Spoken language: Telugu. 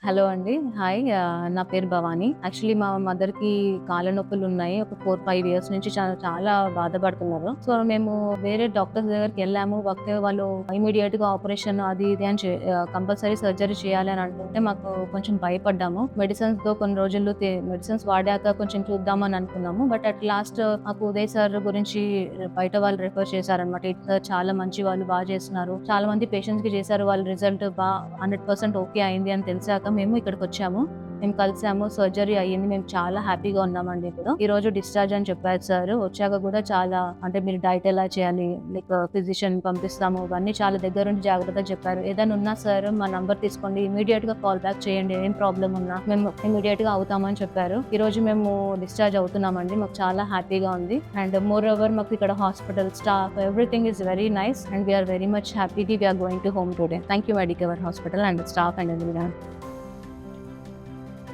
హలో అండి. హాయ్. నా పేరు భవాని. యాక్చువల్లీ మా మదర్‌కి కాళ్ళ నొప్పులున్నాయి. ఒక 4, 5 ఇయర్స్ నుంచి చాలా చాలా బాధపడుతున్నారు. సో, మేము వేరే డాక్టర్స్ దగ్గరికెళ్ళాము. వాళ్ళు ఇమ్మీడియేట్‌గా ఆపరేషన్ అది ఇది అని కంపల్సరీ సర్జరీ చేయాలి అని అంటుంటే మాకు కొంచెం భయపడ్డాము. మెడిసిన్స్‌తో కొన్ని రోజులు మెడిసిన్స్ వాడాక కొంచెం చూద్దామని అనుకున్నాము. బట్ అట్ లాస్ట్ మాకు ఉదయ్ సార్ గురించి బయట వాళ్ళు రిఫర్ చేశారనమాట. సార్ చాలా మంచి వాళ్ళు, చేస్తున్నారు. చాలా మంది పేషెంట్స్‌కి చేశారు. వాళ్ళ రిజల్ట్ 100% ఓకే అయింది అని తెలిసాక మేము ఇక్కడికొచ్చాము. మేము కలిసాము. సర్జరీ అయ్యింది. మేము చాలా హ్యాపీగా ఉన్నామండి ఇప్పుడు. ఈరోజు డిశ్చార్జ్ అని చెప్పారు సార్. వచ్చాక కూడా చాలా అంటే మీరు డైట్ ఎలా చేయాలి, లైక్ ఫిజిషియన్ పంపిస్తాము, ఇవన్నీ చాలా దగ్గరుండి జాగ్రత్తగా చెప్పారు. ఏదైనా ఉన్నా సార్ మా నంబర్ తీసుకోండి, ఇమీడియేట్‌గా కాల్ బ్యాక్ చేయండి. ఏం ప్రాబ్లమ్ ఉన్నా మేము ఇమీడియేట్‌గా అవుతామని చెప్పారు. ఈరోజు మేము డిశ్చార్జ్ అవుతున్నామండి. మాకు చాలా హ్యాపీగా ఉంది. అండ్ మోర్ ఓవర్ మాకు ఇక్కడ hospital staff everything is very nice and we are very much happy we are going to home today. Thank you Medicover hospital and staff and everyone.